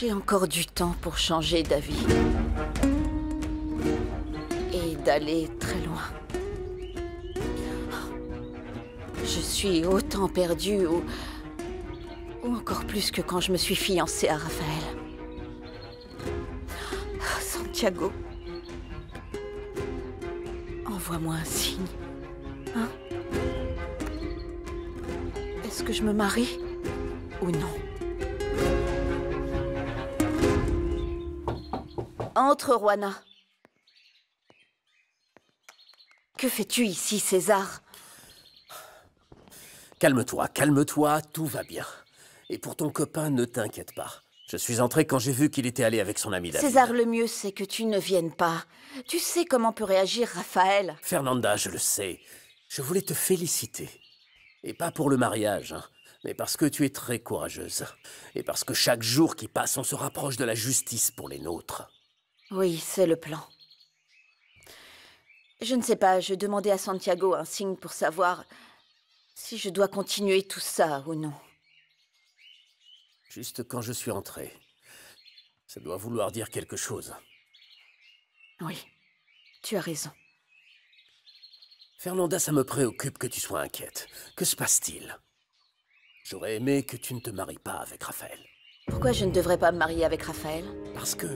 J'ai encore du temps pour changer d'avis. Et d'aller très loin. Je suis autant perdue ou encore plus que quand je me suis fiancée à Raphaël. Santiago, envoie-moi un signe. Hein? Est-ce que je me marie ou non? Entre, Juana. Que fais-tu ici, César? Calme-toi, calme-toi, tout va bien. Et pour ton copain, ne t'inquiète pas. Je suis entré quand j'ai vu qu'il était allé avec son ami David. César, le mieux, c'est que tu ne viennes pas. Tu sais comment peut réagir Raphaël. Fernanda, je le sais. Je voulais te féliciter. Et pas pour le mariage, hein, mais parce que tu es très courageuse. Et parce que chaque jour qui passe, on se rapproche de la justice pour les nôtres. Oui, c'est le plan. Je ne sais pas, je demandais à Santiago un signe pour savoir si je dois continuer tout ça ou non. Juste quand je suis entré. Ça doit vouloir dire quelque chose. Oui, tu as raison. Fernanda, ça me préoccupe que tu sois inquiète. Que se passe-t-il? J'aurais aimé que tu ne te maries pas avec Raphaël. Pourquoi je ne devrais pas me marier avec Raphaël? Parce que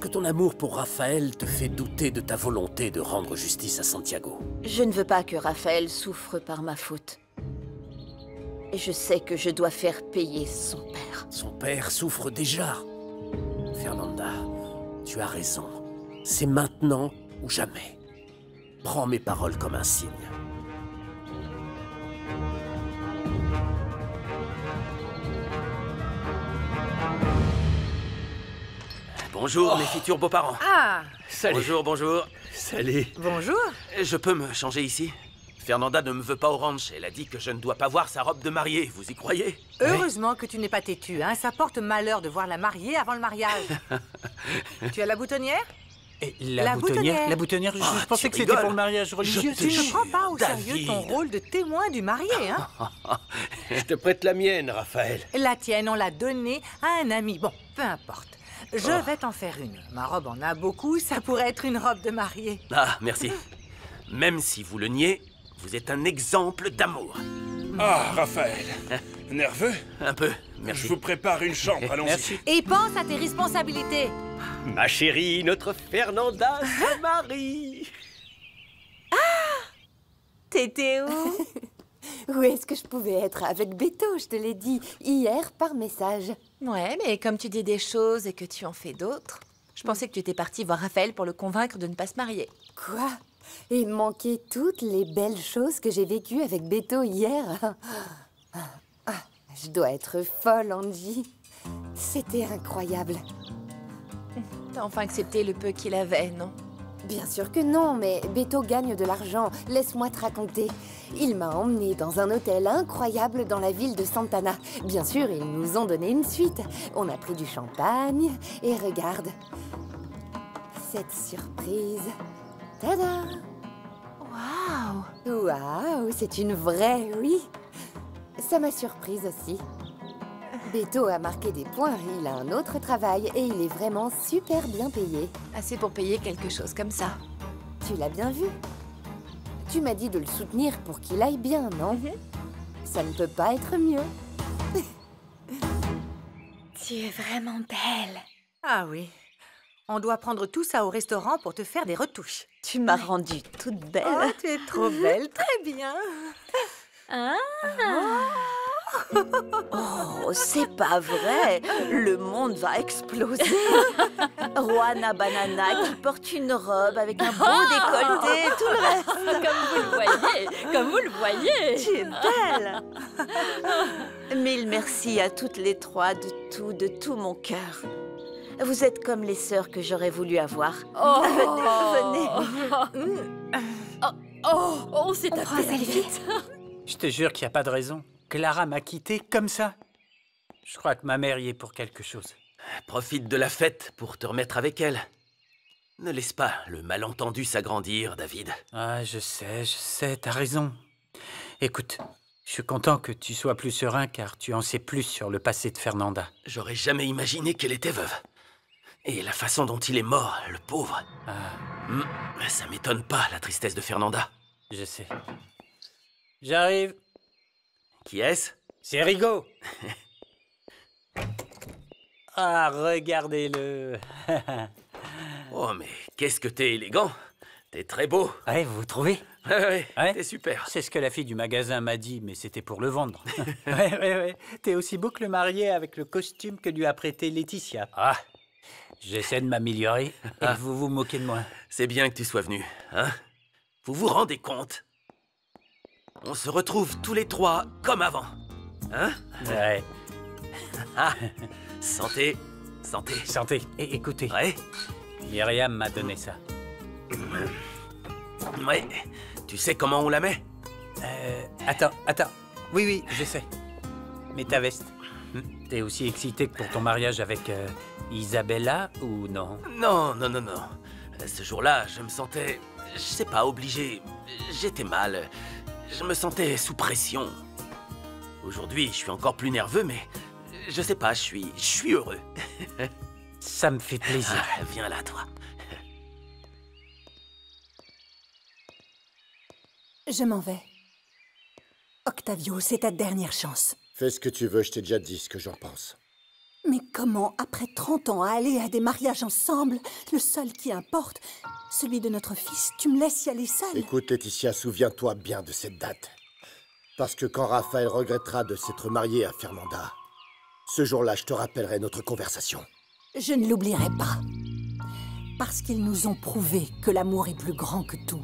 ton amour pour Raphaël te fait douter de ta volonté de rendre justice à Santiago. Je ne veux pas que Raphaël souffre par ma faute. Et je sais que je dois faire payer son père. Son père souffre déjà. Fernanda, tu as raison. C'est maintenant ou jamais. Prends mes paroles comme un signe. Bonjour, mes futurs beaux-parents. Ah, salut. Bonjour, bonjour. Salut. bonjour. Je peux me changer ici? Fernanda ne me veut pas au ranch. Elle a dit que je ne dois pas voir sa robe de mariée. Vous y croyez? Heureusement que tu n'es pas têtu, hein. Ça porte malheur de voir la mariée avant le mariage. Tu as la boutonnière? Et La boutonnière. La boutonnière, Ah, je pensais tu que c'était rigoles. pour le mariage religieux. te Tu jure. ne prends pas au David. sérieux ton rôle de témoin du marié, hein. Je te prête la mienne, Raphaël. La tienne, on l'a donnée à un ami. Bon, peu importe. Je vais t'en faire une. Ma robe en a beaucoup, ça pourrait être une robe de mariée. Ah, merci. Même si vous le niez, vous êtes un exemple d'amour. Ah, Raphaël. Nerveux? Un peu, Je merci. vous prépare une chambre, allons-y. Merci. Et pense à tes responsabilités. Ma chérie, notre Fernanda se marie. T'étais où? Où est-ce que je pouvais être? Avec Beto, je te l'ai dit, hier par message. Ouais, mais comme tu dis des choses et que tu en fais d'autres, je pensais que tu étais partie voir Raphaël pour le convaincre de ne pas se marier. Quoi? Il me manquait toutes les belles choses que j'ai vécues avec Beto hier. Je dois être folle, Angie. C'était incroyable. T'as enfin accepté le peu qu'il avait, non? Bien sûr que non, mais Beto gagne de l'argent. Laisse-moi te raconter. Il m'a emmené dans un hôtel incroyable dans la ville de Santana. Bien sûr, ils nous ont donné une suite. On a pris du champagne et regarde. Cette surprise. Tada! Waouh! Waouh, c'est une vraie, oui. Ça m'a surprise aussi. Beto a marqué des points, il a un autre travail et il est vraiment super bien payé. Assez pour payer quelque chose comme ça. Tu l'as bien vu. Tu m'as dit de le soutenir pour qu'il aille bien, non? Ça ne peut pas être mieux. Tu es vraiment belle. Ah oui. On doit prendre tout ça au restaurant pour te faire des retouches. Tu m'as rendue toute belle. Oh, tu es trop belle, très bien. Oh, c'est pas vrai. Le monde va exploser. Juana Banana qui porte une robe avec un beau décolleté et tout le reste. Comme vous le voyez, comme vous le voyez. Tu es belle. Mille merci à toutes les trois de tout mon cœur. Vous êtes comme les sœurs que j'aurais voulu avoir. Venez. Oh, c'est ta vite. Je te jure qu'il n'y a pas de raison. Clara m'a quitté comme ça. Je crois que ma mère y est pour quelque chose. Profite de la fête pour te remettre avec elle. Ne laisse pas le malentendu s'agrandir, David. Ah, je sais, t'as raison. Écoute, Je suis content que tu sois plus serein car tu en sais plus sur le passé de Fernanda. J'aurais jamais imaginé qu'elle était veuve. Et la façon dont il est mort, le pauvre. Ça m'étonne pas, la tristesse de Fernanda. Je sais. J'arrive. Qui est-ce? C'est Rigaud. Ah, regardez-le. Oh, mais qu'est-ce que t'es élégant. T'es très beau. Ouais, vous trouvez? Ouais, Ouais. t'es super. C'est ce que la fille du magasin m'a dit, mais c'était pour le vendre. Ouais. T'es aussi beau que le marié avec le costume que lui a prêté Laetitia. Ah, j'essaie de m'améliorer et vous vous moquez de moi. C'est bien que tu sois venu, hein? Vous vous rendez compte? On se retrouve tous les trois comme avant, hein? Ouais. Ah, santé, santé. Santé. Et écoutez, Ouais, Myriam m'a donné ça. ouais. Tu sais comment on la met? Attends. Oui, je sais. Mets ta veste. T'es aussi excité que pour ton mariage avec Isabella ou non? Non. Ce jour-là, je me sentais, je sais pas, obligé. J'étais mal. Je me sentais sous pression. Aujourd'hui, je suis encore plus nerveux, mais je sais pas, je suis heureux. Ça me fait plaisir. Ah, viens là, toi. Je m'en vais. Octavio, c'est ta dernière chance. Fais ce que tu veux, je t'ai déjà dit ce que j'en pense. Mais comment, après 30 ans, à aller à des mariages ensemble, le seul qui importe, celui de notre fils, tu me laisses y aller seule? Écoute, Laetitia, souviens-toi bien de cette date. Parce que quand Raphaël regrettera de s'être marié à Fernanda, ce jour-là, je te rappellerai notre conversation. Je ne l'oublierai pas. Parce qu'ils nous ont prouvé que l'amour est plus grand que tout.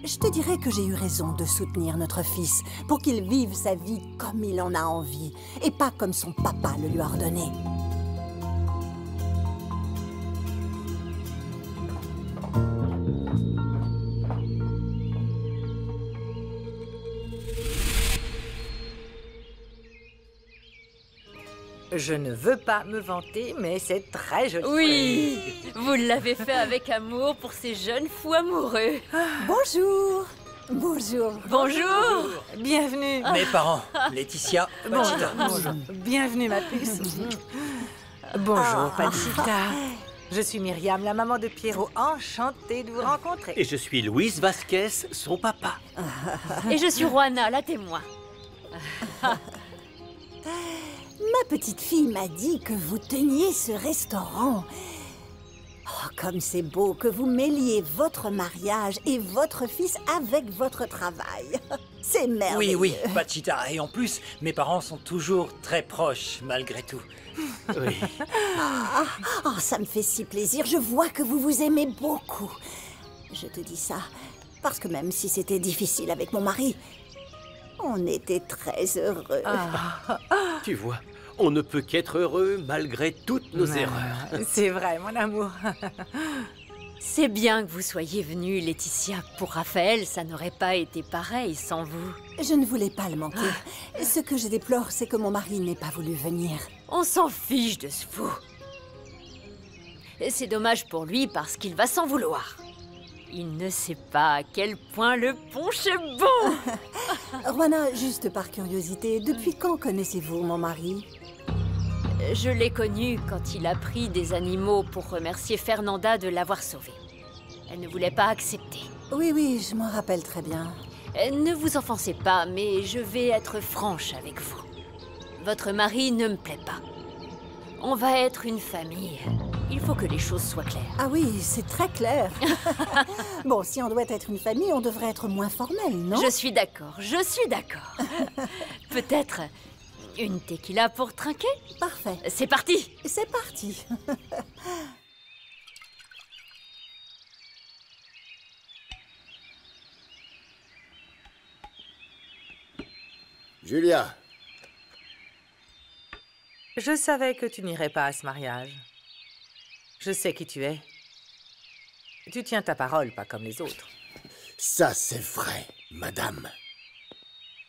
Je te dirai que j'ai eu raison de soutenir notre fils pour qu'il vive sa vie comme il en a envie et pas comme son papa le lui a ordonné. Je ne veux pas me vanter, mais c'est très joli. Oui, vous l'avez fait avec amour pour ces jeunes fous amoureux. Bonjour. Bonjour. Bonjour. Bienvenue. Mes parents, Laetitia, Pachita. Bonjour. Bienvenue, ma puce. Bonjour, Pachita. Je suis Myriam, la maman de Pierrot. Enchantée de vous rencontrer. Et je suis Luis Vasquez, son papa. Et je suis Juana, la témoin. Ma petite fille m'a dit que vous teniez ce restaurant. Oh, comme c'est beau que vous mêliez votre mariage et votre fils avec votre travail. C'est merveilleux. Oui, Pachita. Et en plus, mes parents sont toujours très proches, malgré tout. Oui. Ça me fait si plaisir. Je vois que vous vous aimez beaucoup. Je te dis ça parce que même si c'était difficile avec mon mari, on était très heureux. Tu vois, on ne peut qu'être heureux malgré toutes nos erreurs. C'est vrai, mon amour. C'est bien que vous soyez venue, Laetitia. Pour Raphaël, ça n'aurait pas été pareil sans vous. Je ne voulais pas le manquer. Ce que je déplore, c'est que mon mari n'ait pas voulu venir. On s'en fiche de ce fou. C'est dommage pour lui parce qu'il va s'en vouloir. Il ne sait pas à quel point le punch est bon. Juana, juste par curiosité, depuis quand connaissez-vous mon mari? Je l'ai connu quand il a pris des animaux pour remercier Fernanda de l'avoir sauvée. Elle ne voulait pas accepter. Oui, je m'en rappelle très bien. Ne vous offensez pas, mais je vais être franche avec vous. Votre mari ne me plaît pas. On va être une famille. Il faut que les choses soient claires. Ah oui, c'est très clair. Bon, si on doit être une famille, on devrait être moins formel, non? Je suis d'accord. Peut-être une tequila pour trinquer? Parfait. C'est parti. C'est parti. Julia, Je savais que tu n'irais pas à ce mariage. Je sais qui tu es. Tu tiens ta parole, pas comme les autres. ça c'est vrai, madame.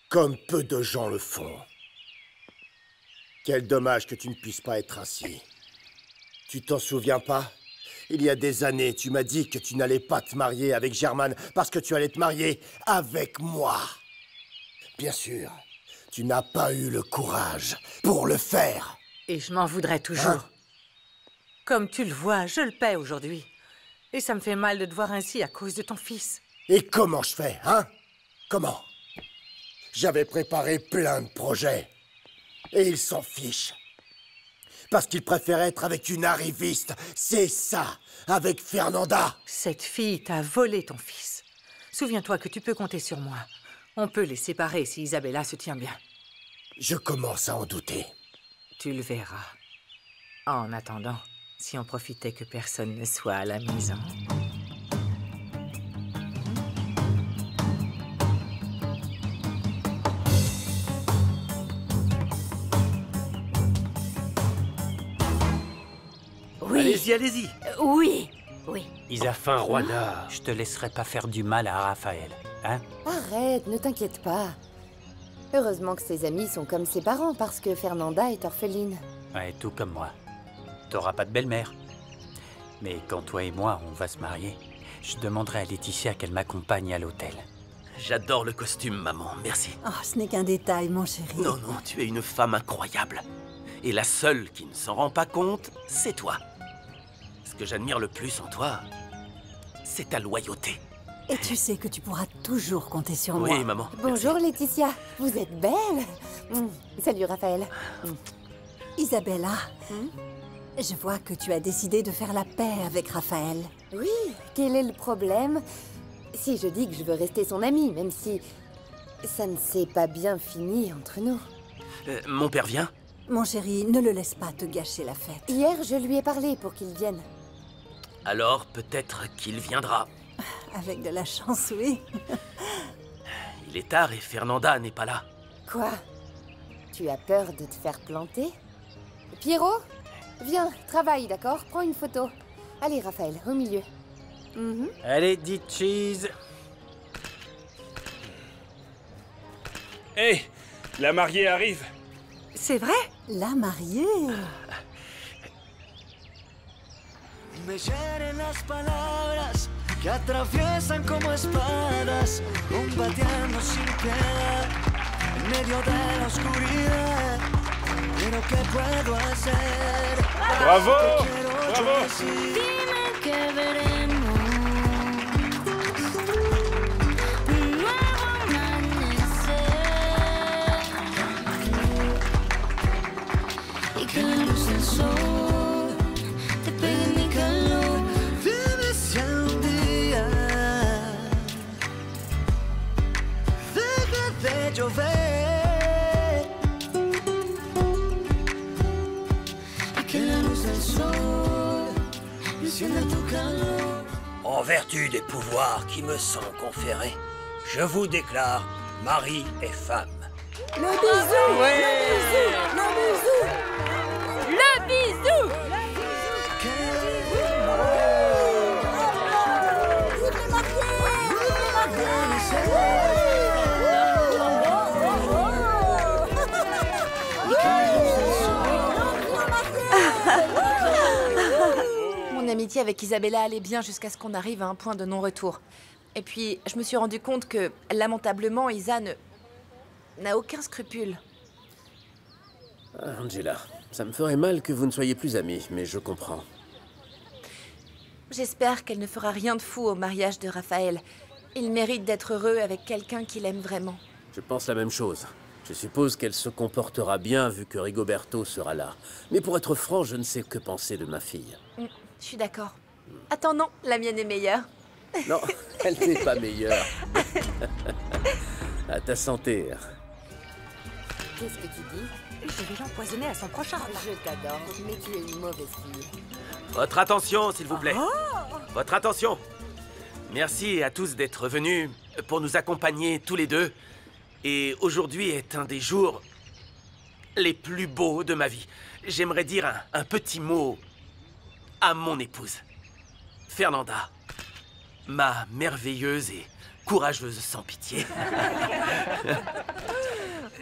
Comme peu de gens le font. Quel dommage que tu ne puisses pas être ainsi. Tu t'en souviens pas? Il y a des années, tu m'as dit que tu n'allais pas te marier avec Germaine parce que tu allais te marier avec moi. Bien sûr, tu n'as pas eu le courage pour le faire. Et je m'en voudrais toujours. Hein? Comme tu le vois, je le paie aujourd'hui. Et ça me fait mal de te voir ainsi à cause de ton fils. Et comment je fais, hein? Comment? J'avais préparé plein de projets. Et il s'en fiche. Parce qu'il préfère être avec une arriviste. C'est ça, avec Fernanda. Cette fille t'a volé ton fils. Souviens-toi que tu peux compter sur moi. On peut les séparer si Isabella se tient bien. Je commence à en douter. Tu le verras. En attendant, si on profitait que personne ne soit à la maison. Oui. Allez-y, allez-y. Oui, oui. Isa faim, Juana. Je te laisserai pas faire du mal à Raphaël, hein? Arrête, ne t'inquiète pas. Heureusement que ses amis sont comme ses parents parce que Fernanda est orpheline. Ouais, tout comme moi. T'auras pas de belle-mère. Mais quand toi et moi, on va se marier, je demanderai à Laetitia qu'elle m'accompagne à l'hôtel. J'adore le costume, maman, merci. Oh, ce n'est qu'un détail, mon chéri. Non, non, tu es une femme incroyable. Et la seule qui ne s'en rend pas compte, c'est toi. Ce que j'admire le plus en toi, c'est ta loyauté. Et tu sais que tu pourras toujours compter sur moi. Oui, maman. Bonjour Laetitia, vous êtes belle. Salut Raphaël. Isabella, je vois que tu as décidé de faire la paix avec Raphaël. Oui, quel est le problème? Si je dis que je veux rester son amie, même si ça ne s'est pas bien fini entre nous. Mon père vient? Mon chéri, ne le laisse pas te gâcher la fête. Hier, je lui ai parlé pour qu'il vienne. Alors peut-être qu'il viendra. Avec de la chance, oui. Il est tard et Fernanda n'est pas là. Quoi? Tu as peur de te faire planter? Pierrot, viens, travaille, d'accord? Prends une photo. Allez, Raphaël, au milieu. Allez, dis cheese. Hé, la mariée arrive. C'est vrai? La mariée? Me hieren las palabras que atraviesan como espadas, combatiendo sin piedad en medio de la oscuridad. Pero ¿qué puedo hacer? Bravo! Bravo! Dime que veremos un nuevo amanecer y que la luz del sol te pegue en mi calor. Dime si un día deja de llover y que la luz del sol encienda tu calor. En vertu des pouvoirs qui me sont conférés, je vous déclare mari et femme. Le bisou! Ouais. Le bisou! Le bisou! Mon amitié avec Isabella allait bien jusqu'à ce qu'on arrive à un point de non-retour. Et puis, je me suis rendu compte que, lamentablement, Isa n'a aucun scrupule. Ah, Angela, ça me ferait mal que vous ne soyez plus amis, mais je comprends. J'espère qu'elle ne fera rien de fou au mariage de Raphaël. Il mérite d'être heureux avec quelqu'un qu'il aime vraiment. Je pense la même chose. Je suppose qu'elle se comportera bien vu que Rigoberto sera là. Mais pour être franc, je ne sais que penser de ma fille. Je suis d'accord. Attends, non, la mienne est meilleure. Non, elle n'est pas meilleure. À ta santé. Qu'est-ce que tu dis? Je vais l'empoisonner à son prochain repas. Je t'adore, mais tu es une mauvaise fille. Votre attention, s'il vous plaît. Votre attention. Merci à tous d'être venus pour nous accompagner tous les deux. Et aujourd'hui est un des jours les plus beaux de ma vie. J'aimerais dire un petit mot à mon épouse, Fernanda, ma merveilleuse et courageuse sans pitié.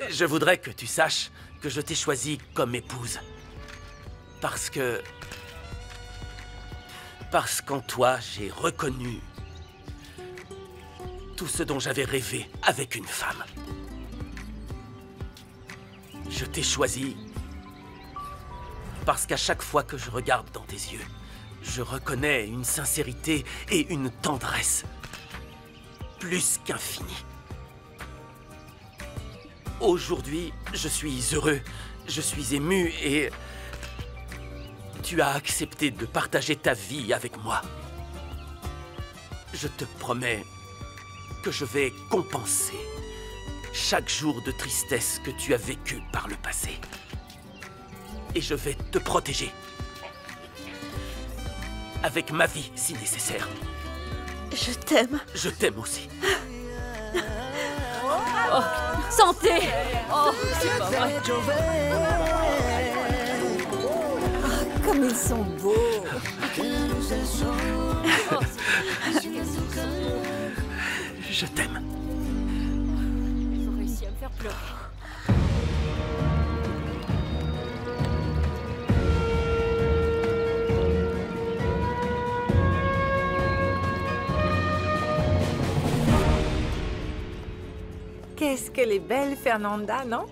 Je voudrais que tu saches que je t'ai choisie comme épouse. Parce qu'en toi, j'ai reconnu tout ce dont j'avais rêvé avec une femme. Je t'ai choisi parce qu'à chaque fois que je regarde dans tes yeux, je reconnais une sincérité et une tendresse plus qu'infinie. Aujourd'hui, je suis heureux, je suis ému et tu as accepté de partager ta vie avec moi. Je te promets que je vais compenser chaque jour de tristesse que tu as vécu par le passé. Et je vais te protéger. Avec ma vie, si nécessaire. Je t'aime. Je t'aime aussi. Oh, santé! Oh, c'est pas vrai. Comme ils sont beaux. Je t'aime. Ils ont réussi à me faire pleurer. Qu'est-ce qu'elle est belle, Fernanda, non?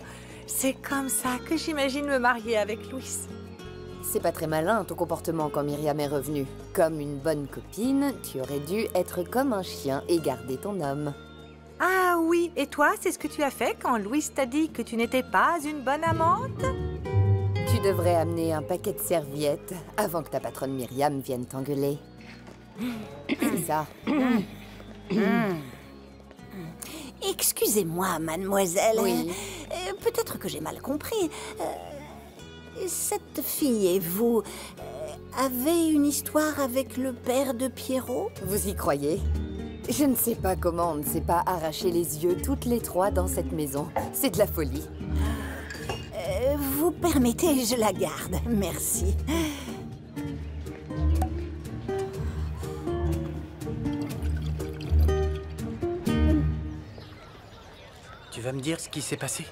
C'est comme ça que j'imagine me marier avec Louis. C'est pas très malin ton comportement quand Myriam est revenue. Comme une bonne copine, tu aurais dû être comme un chien et garder ton homme. Ah oui, et toi, c'est ce que tu as fait quand Louis t'a dit que tu n'étais pas une bonne amante? Tu devrais amener un paquet de serviettes avant que ta patronne Myriam vienne t'engueuler. C'est ça. Excusez-moi, mademoiselle. Oui. Peut-être que j'ai mal compris. Cette fille et vous avez une histoire avec le père de Pierrot? Vous y croyez? Je ne sais pas comment on ne s'est pas arraché les yeux toutes les trois dans cette maison. C'est de la folie. Vous permettez, je la garde. Merci. Tu vas me dire ce qui s'est passé?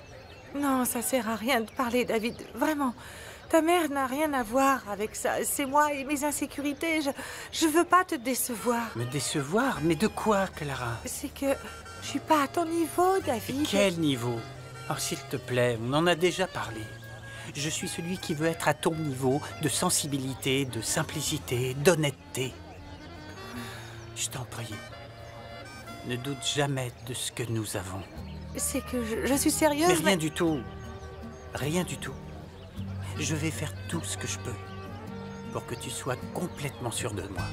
Non, ça sert à rien de parler, David. Vraiment. Ta mère n'a rien à voir avec ça. C'est moi et mes insécurités. Je veux pas te décevoir. Me décevoir? Mais de quoi, Clara? C'est que je suis pas à ton niveau, David. Quel niveau? Oh, s'il te plaît, on en a déjà parlé. Je suis celui qui veut être à ton niveau de sensibilité, de simplicité, d'honnêteté. Je t'en prie. Ne doute jamais de ce que nous avons. C'est que je suis sérieuse, mais rien du tout. Rien du tout. Je vais faire tout ce que je peux pour que tu sois complètement sûr de moi.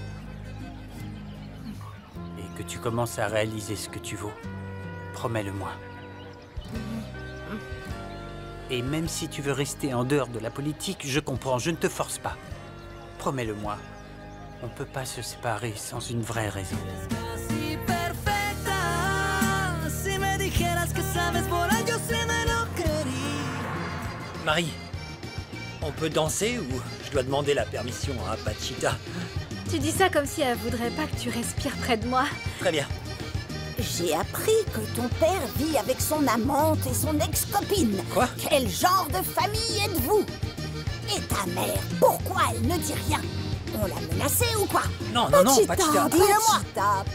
Et que tu commences à réaliser ce que tu vaux. Promets-le-moi. Et même si tu veux rester en dehors de la politique, je comprends, je ne te force pas. Promets-le-moi. On ne peut pas se séparer sans une vraie raison. Marie, on peut danser ou je dois demander la permission à Pachita? Tu dis ça comme si elle voudrait pas que tu respires près de moi. Très bien. J'ai appris que ton père vit avec son amante et son ex-copine. Quoi? Quel genre de famille êtes-vous? Et ta mère, pourquoi elle ne dit rien? On l'a menacée ou quoi? Non, non, non, Pachita. Dis-le-moi.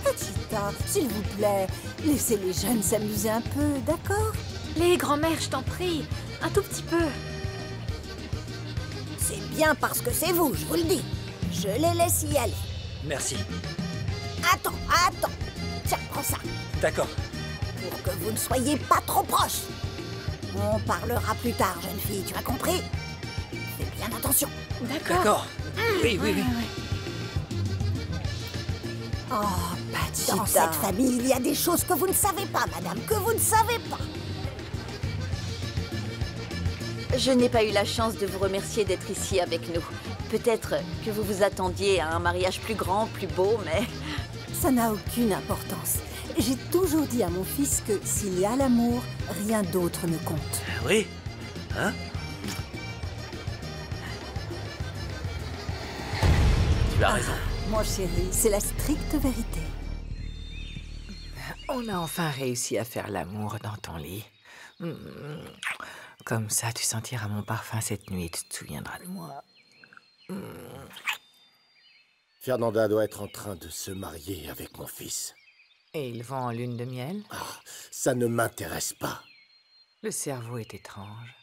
Pachita, s'il vous plaît, laissez les jeunes s'amuser un peu, d'accord? Les grands-mères, je t'en prie, un tout petit peu. C'est bien parce que c'est vous, je vous le dis. Je les laisse y aller. Merci. Attends. Tiens, prends ça. D'accord. Pour que vous ne soyez pas trop proches. On parlera plus tard, jeune fille, tu as compris? Fais bien attention. D'accord. Oui. Oh, Pachita. Dans cette famille, il y a des choses que vous ne savez pas, madame, que vous ne savez pas. Je n'ai pas eu la chance de vous remercier d'être ici avec nous. Peut-être que vous vous attendiez à un mariage plus grand, plus beau, mais... Ça n'a aucune importance. J'ai toujours dit à mon fils que s'il y a l'amour, rien d'autre ne compte. Oui? Hein? Tu as raison. Mon chéri, c'est la stricte vérité. On a enfin réussi à faire l'amour dans ton lit. Comme ça, tu sentiras mon parfum cette nuit et tu te souviendras de moi. Fernanda doit être en train de se marier avec mon fils. Et ils vont en lune de miel? Ça ne m'intéresse pas. Le cerveau est étrange.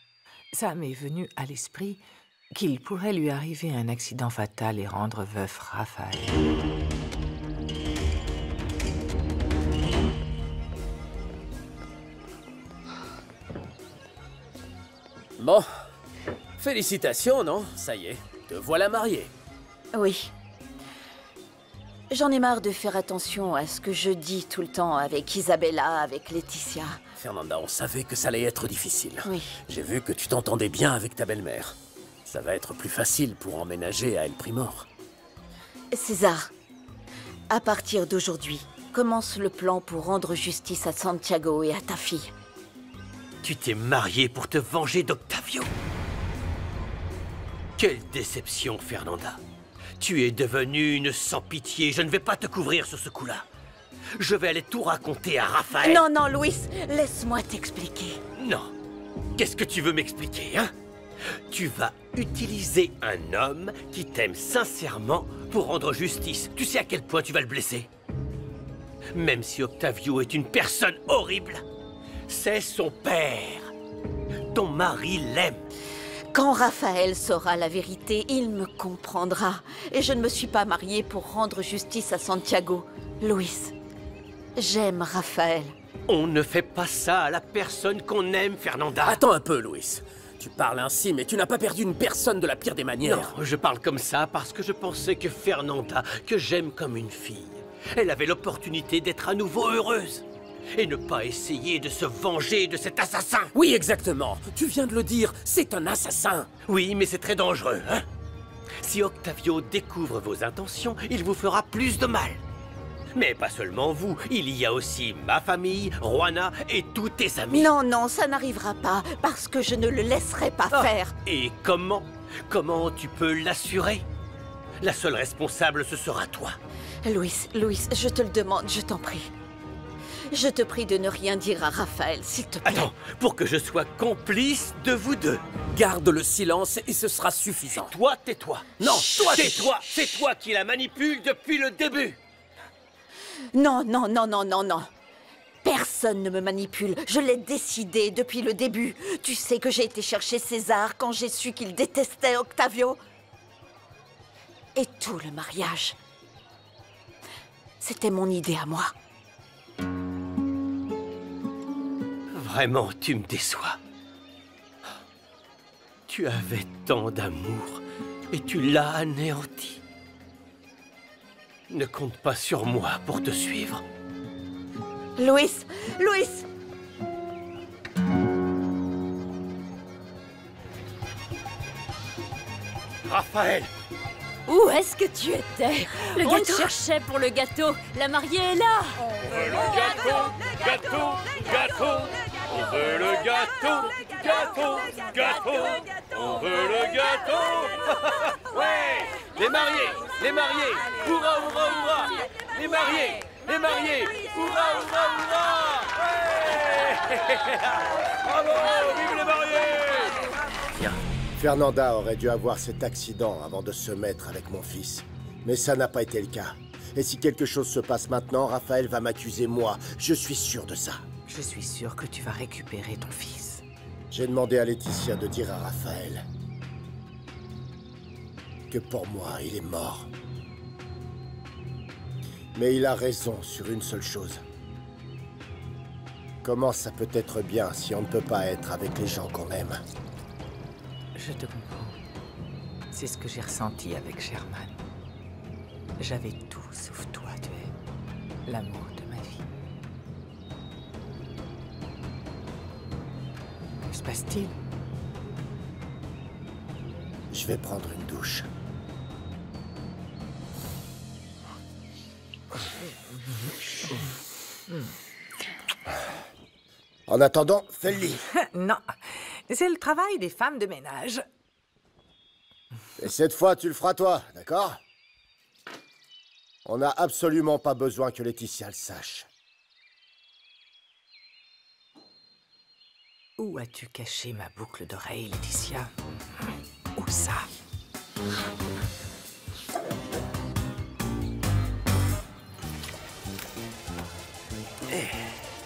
ça m'est venu à l'esprit qu'il pourrait lui arriver un accident fatal et rendre veuf Raphaël. Bon, félicitations, non? Ça y est, te voilà mariée. Oui. J'en ai marre de faire attention à ce que je dis tout le temps avec Isabella, avec Laetitia. Fernanda, on savait que ça allait être difficile. Oui. J'ai vu que tu t'entendais bien avec ta belle-mère. Ça va être plus facile pour emménager à El Primor. César, à partir d'aujourd'hui, commence le plan pour rendre justice à Santiago et à ta fille. Tu t'es mariée pour te venger d'Octavio. Quelle déception, Fernanda. Tu es devenue une sans pitié. Je ne vais pas te couvrir sur ce coup-là. Je vais aller tout raconter à Raphaël. Non, non, Luis, laisse-moi t'expliquer. Non. Qu'est-ce que tu veux m'expliquer, hein? Tu vas utiliser un homme qui t'aime sincèrement pour rendre justice. Tu sais à quel point tu vas le blesser? Même si Octavio est une personne horrible, c'est son père. Ton mari l'aime. Quand Raphaël saura la vérité, il me comprendra. Et je ne me suis pas mariée pour rendre justice à Santiago. Luis, j'aime Raphaël. On ne fait pas ça à la personne qu'on aime, Fernanda. Attends un peu, Luis. Tu parles ainsi, mais tu n'as pas perdu une personne de la pire des manières. Non, je parle comme ça parce que je pensais que Fernanda, que j'aime comme une fille, elle avait l'opportunité d'être à nouveau heureuse. Et ne pas essayer de se venger de cet assassin. Oui, exactement. Tu viens de le dire, c'est un assassin. Oui, mais c'est très dangereux, hein? Si Octavio découvre vos intentions, il vous fera plus de mal. Mais pas seulement vous, il y a aussi ma famille, Juana et tous tes amis. Non, non, ça n'arrivera pas, parce que je ne le laisserai pas faire. Et comment? Comment tu peux l'assurer? La seule responsable, ce sera toi. Luis, je te le demande, je t'en prie. Je te prie de ne rien dire à Raphaël, s'il te plaît. Attends, pour que je sois complice de vous deux. Garde le silence et ce sera suffisant. Toi, tais-toi. Non, toi, tais-toi. C'est toi qui la manipule depuis le début. Non, non, non, non, non, non. Personne ne me manipule. Je l'ai décidé depuis le début. Tu sais que j'ai été chercher César quand j'ai su qu'il détestait Octavio. Et tout le mariage, c'était mon idée à moi. Vraiment, tu me déçois. Tu avais tant d'amour et tu l'as anéanti. Ne compte pas sur moi pour te suivre. Luis! Raphaël! Où est-ce que tu étais? Le On gâteau. te cherchait pour le gâteau. La mariée est là. On veut le gâteau. On veut le gâteau. On veut le gâteau. Ouais! Les mariés! Hurrah, hurrah, hurrah! Les mariés! Hurrah, hurrah, hurrah! Ouais! Bravo! Vive les mariés! Fernanda aurait dû avoir cet accident avant de se mettre avec mon fils. Mais ça n'a pas été le cas. Et si quelque chose se passe maintenant, Raphaël va m'accuser moi. Je suis sûr de ça. Je suis sûre que tu vas récupérer ton fils. J'ai demandé à Laetitia de dire à Raphaël que pour moi, il est mort. Mais il a raison sur une seule chose. Comment ça peut être bien si on ne peut pas être avec les gens qu'on aime? Je te comprends. C'est ce que j'ai ressenti avec Sherman. J'avais tout sauf toi, tu es l'amour de ma vie. Que se passe-t-il? Je vais prendre une douche. En attendant, fais le lit. Non, c'est le travail des femmes de ménage. Et cette fois, tu le feras toi, d'accord? On n'a absolument pas besoin que Laetitia le sache. Où as-tu caché ma boucle d'oreille, Laetitia? Où ça?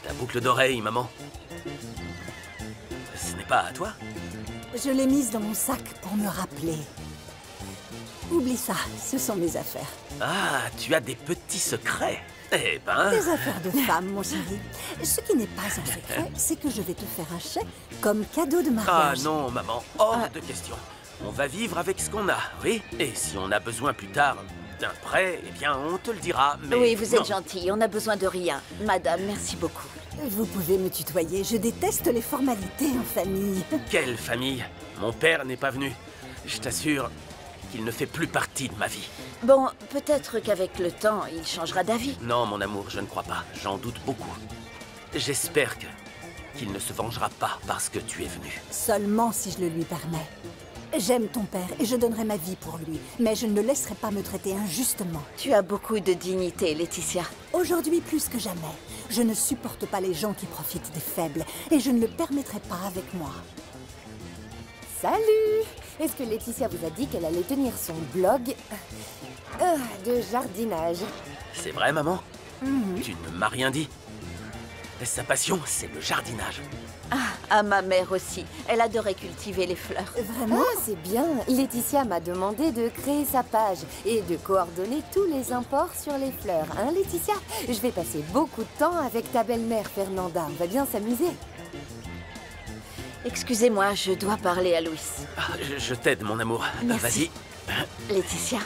Ta boucle d'oreille, maman. Ce n'est pas à toi? Je l'ai mise dans mon sac pour me rappeler. Oublie ça, ce sont mes affaires. Ah, tu as des petits secrets. Eh ben... Des affaires de femme, mon chéri. Ce qui n'est pas un secret, c'est que je vais te faire un chèque comme cadeau de Ah mariage. non, maman, hors de question. On va vivre avec ce qu'on a, oui? Et si on a besoin plus tard d'un prêt, eh bien, on te le dira, mais... Oui, vous non. êtes gentille, on n'a besoin de rien. Madame, merci beaucoup. Vous pouvez me tutoyer, je déteste les formalités en famille. Quelle famille? Mon père n'est pas venu. Je t'assure qu'il ne fait plus partie de ma vie. Bon, peut-être qu'avec le temps, il changera d'avis. Non, mon amour, je ne crois pas. J'en doute beaucoup. J'espère qu'il ne se vengera pas parce que tu es venu. Seulement si je le lui permets. J'aime ton père et je donnerai ma vie pour lui, mais je ne le laisserai pas me traiter injustement. Tu as beaucoup de dignité, Laetitia. Aujourd'hui plus que jamais, je ne supporte pas les gens qui profitent des faibles et je ne le permettrai pas avec moi. Salut! Est-ce que Laetitia vous a dit qu'elle allait tenir son blog de jardinage? C'est vrai, maman? Tu ne m'as rien dit. Sa passion, c'est le jardinage. Ah, ma mère aussi. Elle adorait cultiver les fleurs. Vraiment? Ah, c'est bien. Laetitia m'a demandé de créer sa page et de coordonner tous les imports sur les fleurs. Hein, Laetitia? Je vais passer beaucoup de temps avec ta belle-mère, Fernanda. On va bien s'amuser. Excusez-moi, je dois parler à Louis. Ah, je t'aide, mon amour. Merci. Vas-y. Laetitia.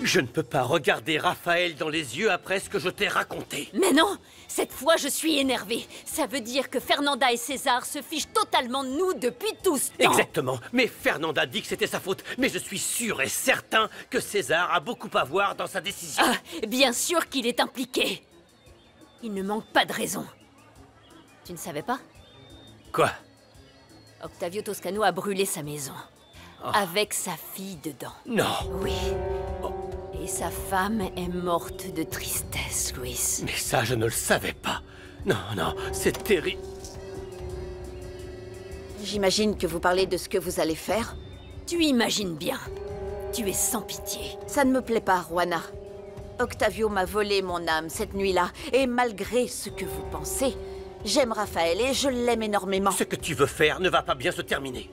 Je ne peux pas regarder Raphaël dans les yeux après ce que je t'ai raconté. Mais non! Cette fois, je suis énervée. Ça veut dire que Fernanda et César se fichent totalement de nous depuis tout ce temps. Exactement. Mais Fernanda dit que c'était sa faute. Mais je suis sûr et certain que César a beaucoup à voir dans sa décision. Ah, bien sûr qu'il est impliqué. Il ne manque pas de raison. Tu ne savais pas? Quoi? Octavio Toscano a brûlé sa maison. Avec sa fille dedans. Non. Oui. Et sa femme est morte de tristesse, Louis. Mais ça, je ne le savais pas. Non, non, c'est terrible. J'imagine que vous parlez de ce que vous allez faire. Tu imagines bien. Tu es sans pitié. Ça ne me plaît pas, Juana. Octavio m'a volé mon âme cette nuit-là. Et malgré ce que vous pensez, j'aime Raphaël et je l'aime énormément. Ce que tu veux faire ne va pas bien se terminer.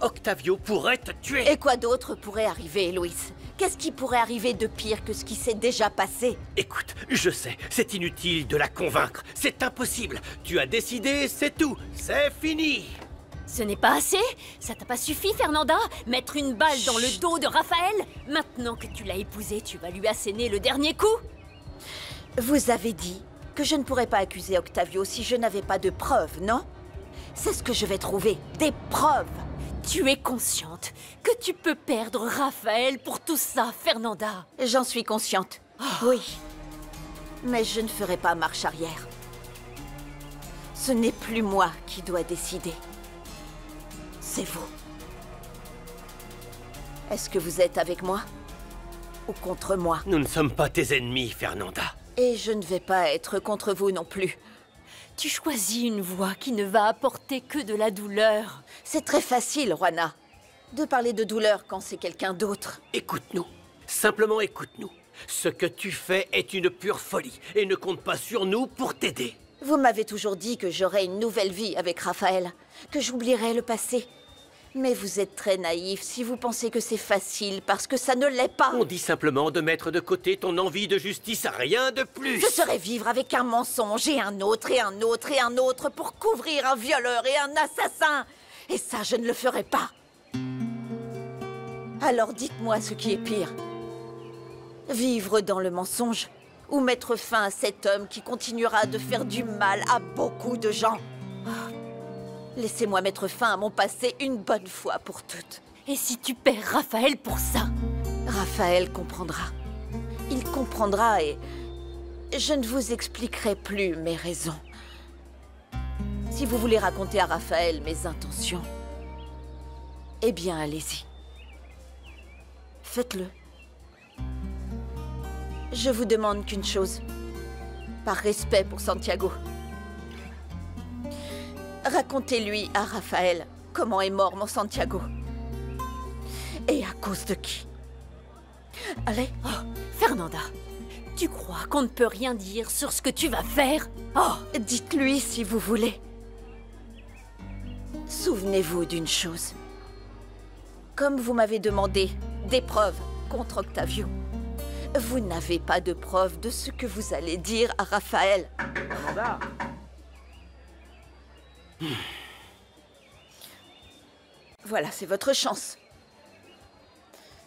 Octavio pourrait te tuer. Et quoi d'autre pourrait arriver, Louis? Qu'est-ce qui pourrait arriver de pire que ce qui s'est déjà passé? Écoute, je sais, c'est inutile de la convaincre. C'est impossible. Tu as décidé, c'est tout. C'est fini. Ce n'est pas assez? Ça t'a pas suffi, Fernanda? Mettre une balle dans le dos de Raphaël? Maintenant que tu l'as épousé, tu vas lui asséner le dernier coup? Vous avez dit que je ne pourrais pas accuser Octavio si je n'avais pas de preuves, non? C'est ce que je vais trouver, des preuves. Tu es consciente que tu peux perdre Raphaël pour tout ça, Fernanda? J'en suis consciente, oui. Mais je ne ferai pas marche arrière. Ce n'est plus moi qui dois décider. C'est vous. Est-ce que vous êtes avec moi? Ou contre moi? Nous ne sommes pas tes ennemis, Fernanda. Et je ne vais pas être contre vous non plus. Tu choisis une voie qui ne va apporter que de la douleur. C'est très facile, Juana, de parler de douleur quand c'est quelqu'un d'autre. Écoute-nous. Simplement écoute-nous. Ce que tu fais est une pure folie et ne compte pas sur nous pour t'aider. Vous m'avez toujours dit que j'aurais une nouvelle vie avec Raphaël, que j'oublierais le passé. Mais vous êtes très naïf si vous pensez que c'est facile, parce que ça ne l'est pas. On dit simplement de mettre de côté ton envie de justice, rien de plus. Ce serait vivre avec un mensonge et un autre et un autre et un autre pour couvrir un violeur et un assassin. Et ça, je ne le ferai pas. Alors dites-moi ce qui est pire. Vivre dans le mensonge ou mettre fin à cet homme qui continuera de faire du mal à beaucoup de gens. Laissez-moi mettre fin à mon passé une bonne fois pour toutes. Et si tu perds Raphaël pour ça? Raphaël comprendra. Il comprendra et je ne vous expliquerai plus mes raisons. Si vous voulez raconter à Raphaël mes intentions, eh bien allez-y. Faites-le. Je vous demande qu'une chose, par respect pour Santiago. Racontez-lui à Raphaël comment est mort mon Santiago. Et à cause de qui. Allez. Oh, Fernanda, Tu crois qu'on ne peut rien dire sur ce que tu vas faire? Oh, dites-lui si vous voulez. Souvenez-vous d'une chose. Comme vous m'avez demandé des preuves contre Octavio, vous n'avez pas de preuves de ce que vous allez dire à Raphaël. Amanda. Voilà, c'est votre chance.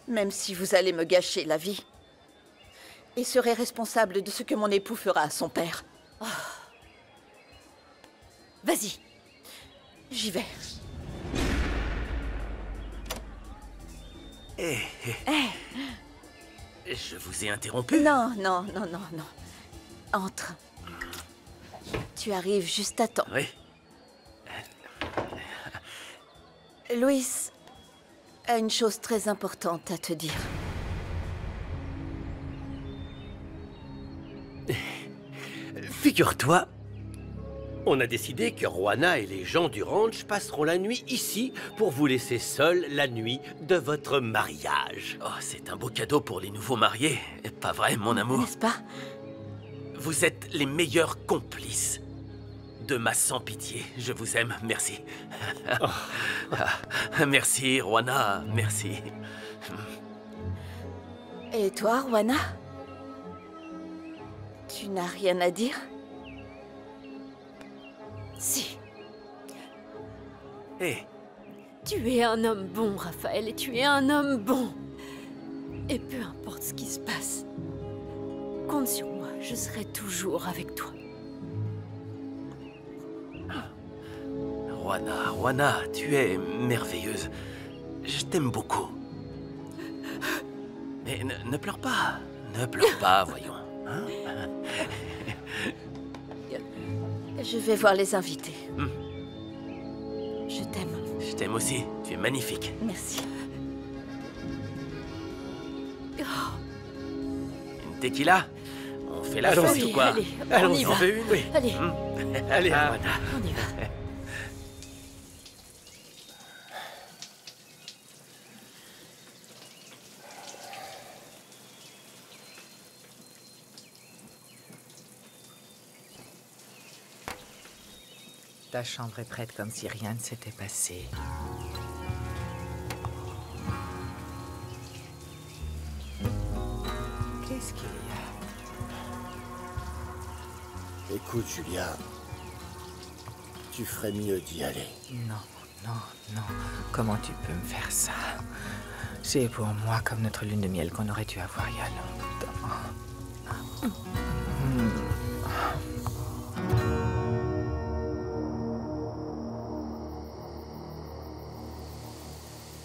Même si vous allez me gâcher la vie. Et serez responsable de ce que mon époux fera à son père. Oh. Vas-y. J'y vais. Je vous ai interrompu? Non. Entre. Tu arrives juste à temps. Oui. Louis a une chose très importante à te dire. Figure-toi, on a décidé que Juana et les gens du ranch passeront la nuit ici pour vous laisser seuls la nuit de votre mariage. Oh, c'est un beau cadeau pour les nouveaux mariés. Pas vrai, mon amour? N'est-ce pas? Vous êtes les meilleurs complices de ma sans-pitié. Je vous aime, merci. Merci, Juana, merci. Et toi, Juana? Tu n'as rien à dire? Si. Hé. Tu es un homme bon, Raphaël, et tu es un homme bon. Et peu importe ce qui se passe, compte sur moi, je serai toujours avec toi. Juana, tu es merveilleuse. Je t'aime beaucoup. Mais ne pleure pas. Ne pleure pas, voyons. Hein? Je vais voir les invités. Je t'aime. Je t'aime aussi. Tu es magnifique. Merci. Une tequila? On fait la fête ou quoi? Allez, allons, on y on va. veut une? Oui. Allez. Allez, Juana. On y va. Ta chambre est prête comme si rien ne s'était passé. Qu'est-ce qu'il y a? Écoute, Julia, tu ferais mieux d'y aller. Non. Comment tu peux me faire ça? C'est pour moi comme notre lune de miel qu'on aurait dû avoir il y a longtemps.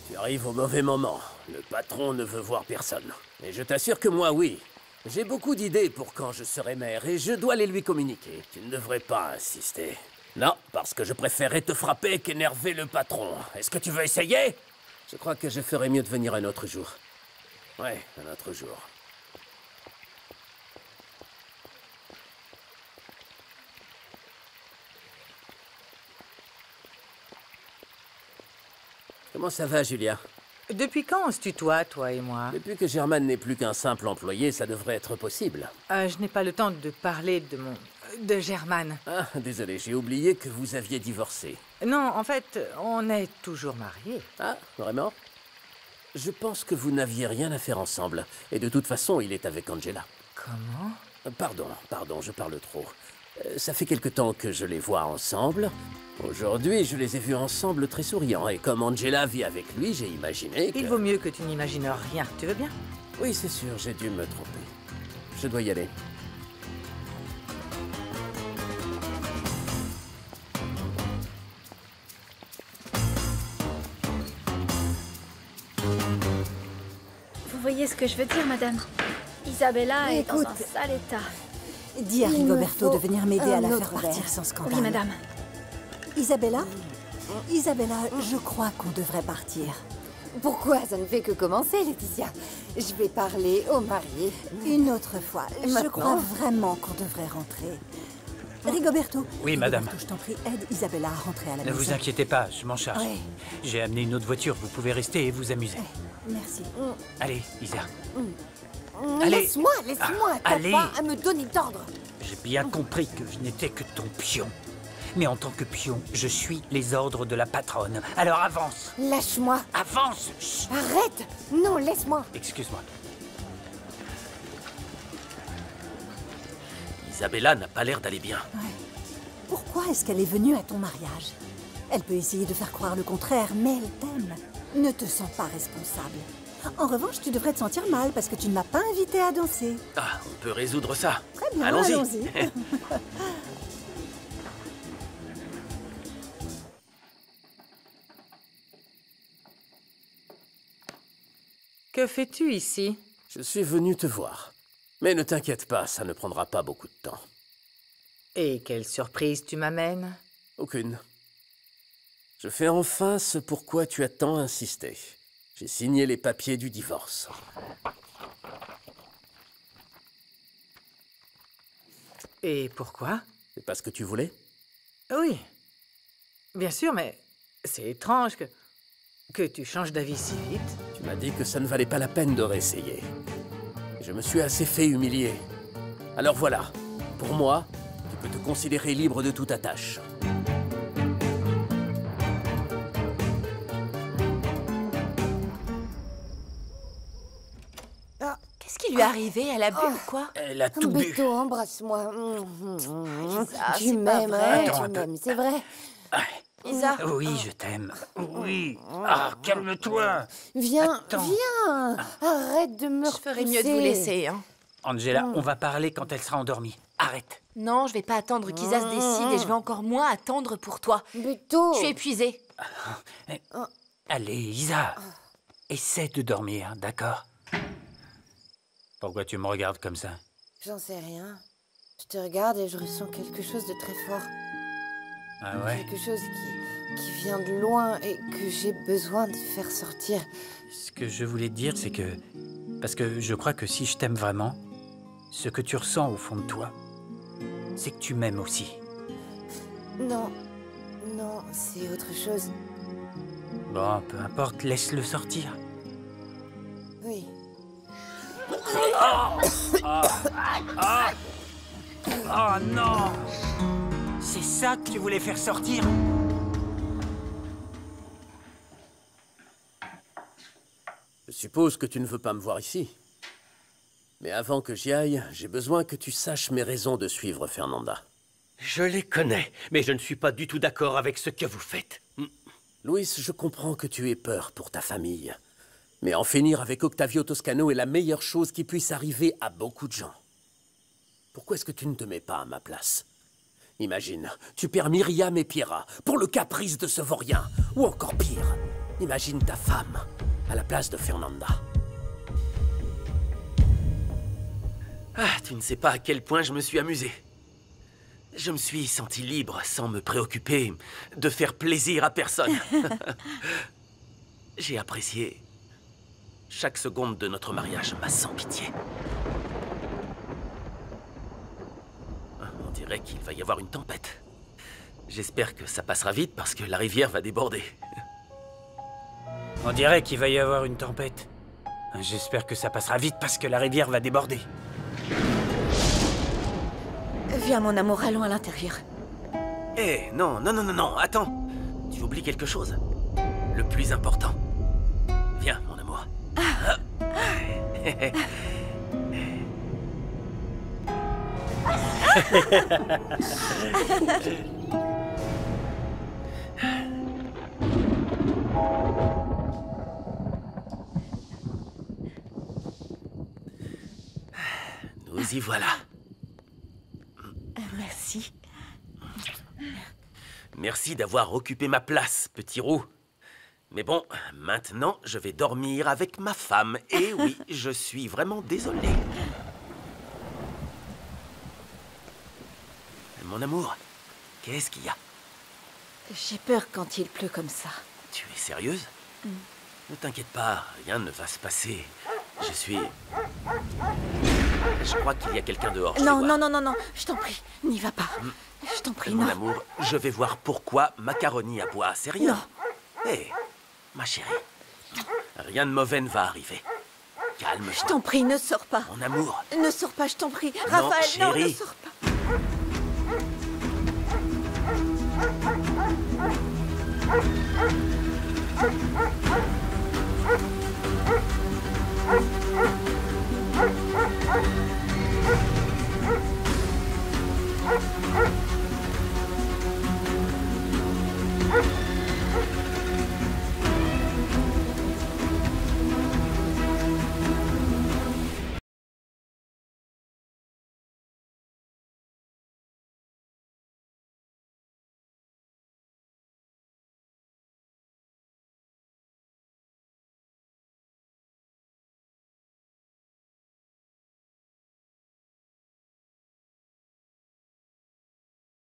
Tu arrives au mauvais moment. Le patron ne veut voir personne. Et je t'assure que moi, oui. J'ai beaucoup d'idées pour quand je serai maire et je dois les lui communiquer. Tu ne devrais pas insister. Non, parce que je préférerais te frapper qu'énerver le patron. Est-ce que tu veux essayer? Je crois que je ferais mieux de venir un autre jour. Ouais, un autre jour. Comment ça va, Julia? Depuis quand on se tutoie, toi et moi? Depuis que Germaine n'est plus qu'un simple employé, ça devrait être possible. Je n'ai pas le temps de parler de Germaine. Ah, désolé, j'ai oublié que vous aviez divorcé. Non, en fait, on est toujours mariés. Ah, vraiment? Je pense que vous n'aviez rien à faire ensemble. Et de toute façon, il est avec Angela. Comment? Pardon, je parle trop. Ça fait quelque temps que je les vois ensemble. Aujourd'hui, je les ai vus ensemble très souriants. Et comme Angela vit avec lui, j'ai imaginé que... Il vaut mieux que tu n'imagines rien. Tu veux bien? Oui, c'est sûr, j'ai dû me tromper. Je dois y aller. Vous voyez ce que je veux dire, madame? Isabella est dans Écoute, un sale état. Dis à Il me Rigoberto faut de venir m'aider à la un faire autre partir verre. sans scandale. Oui, madame. Isabella, je crois qu'on devrait partir. Pourquoi? Ça ne fait que commencer, Laetitia. Je vais parler au marié. Une autre fois. Je Maintenant. crois vraiment qu'on devrait rentrer. Rigoberto. Oui, madame. Rigoberto, je t'en prie, aide Isabella à rentrer à la Ne maison. vous inquiétez pas, je m'en charge. Ouais. J'ai amené une autre voiture, vous pouvez rester et vous amuser. Merci. Allez, Isa. Allez. Laisse-moi, t'as allez. pas à me donner d'ordre. J'ai bien compris que je n'étais que ton pion. Mais en tant que pion, je suis les ordres de la patronne. Alors avance. Lâche-moi. Avance. Chut. Arrête. Non, laisse-moi. Excuse-moi. Isabella n'a pas l'air d'aller bien. Pourquoi est-ce qu'elle est venue à ton mariage? Elle peut essayer de faire croire le contraire, mais elle t'aime. Ne te sens pas responsable. En revanche, tu devrais te sentir mal parce que tu ne m'as pas invité à danser. Ah, on peut résoudre ça. Très bien, allons-y. allons-y. Que fais-tu ici? Je suis venu te voir. Mais ne t'inquiète pas, ça ne prendra pas beaucoup de temps. Et quelle surprise tu m'amènes? Aucune. Je fais enfin ce pourquoi tu as tant insisté. J'ai signé les papiers du divorce. Et pourquoi? C'est pas ce que tu voulais? Oui. Bien sûr, mais c'est étrange que tu changes d'avis si vite. Tu m'as dit que ça ne valait pas la peine de réessayer. Je me suis assez fait humilier. Alors voilà, pour moi, tu peux te considérer libre de toute attache. Qu'est-ce qui lui est arrivé? Elle a bu ou quoi? Elle a tout bu. Béto, embrasse-moi. Isa, Tu c'est pas m'aimes, vrai. hein, Attends un tu peu. m'aimes, c'est vrai. Isa. Oui, je t'aime. Oui. Ah, calme-toi. Viens, Attends. viens. Arrête de me Je ferais mieux de vous laisser, hein. Angela, on va parler quand elle sera endormie. Arrête. Non, je vais pas attendre qu'Isa se décide et je vais encore moins attendre pour toi. Béto. Je suis épuisée. Allez, Isa. Essaie de dormir, d'accord? Pourquoi tu me regardes comme ça? J'en sais rien. Je te regarde et je ressens quelque chose de très fort. Ah ouais? Quelque chose qui vient de loin et que j'ai besoin de faire sortir. Ce que je voulais te dire, c'est que... Parce que je crois que si je t'aime vraiment, ce que tu ressens au fond de toi, c'est que tu m'aimes aussi. Non, non, c'est autre chose. Bon, peu importe, laisse-le sortir. Oui. Oh non! C'est ça que tu voulais faire sortir? Je suppose que tu ne veux pas me voir ici. Mais avant que j'y aille, j'ai besoin que tu saches mes raisons de suivre Fernanda. Je les connais, mais je ne suis pas du tout d'accord avec ce que vous faites. Louis, je comprends que tu aies peur pour ta famille. Mais en finir avec Octavio Toscano est la meilleure chose qui puisse arriver à beaucoup de gens. Pourquoi est-ce que tu ne te mets pas à ma place? Imagine, tu perds Myriam et Piera pour le caprice de ce vaurien. Ou encore pire, imagine ta femme à la place de Fernanda. Ah, tu ne sais pas à quel point je me suis amusé. Je me suis senti libre sans me préoccuper de faire plaisir à personne. J'ai apprécié chaque seconde de notre mariage, ma sans pitié. On dirait qu'il va y avoir une tempête. J'espère que ça passera vite parce que la rivière va déborder. On dirait qu'il va y avoir une tempête. J'espère que ça passera vite parce que la rivière va déborder. Viens, mon amour, allons à l'intérieur. Eh, non, non, non, non, non, attends. Tu oublies quelque chose. Le plus important. Viens, mon amour. Nous y voilà. Merci. Merci d'avoir occupé ma place, petit roux. Mais bon, maintenant, je vais dormir avec ma femme. Et oui, je suis vraiment désolé. Mon amour, qu'est-ce qu'il y a? J'ai peur quand il pleut comme ça. Tu es sérieuse? Ne t'inquiète pas, rien ne va se passer. Je crois qu'il y a quelqu'un dehors. Non, non, non, non, non, je t'en prie, n'y va pas. Je t'en prie, Mon non. amour, je vais voir pourquoi Macaroni à bois, c'est rien. Non. Hé, ma chérie, rien de mauvais ne va arriver. Calme. Je t'en prie, ne sors pas. Mon amour. Ne sors pas, je t'en prie. Non, Raphaël, non, ne chérie. sors pas.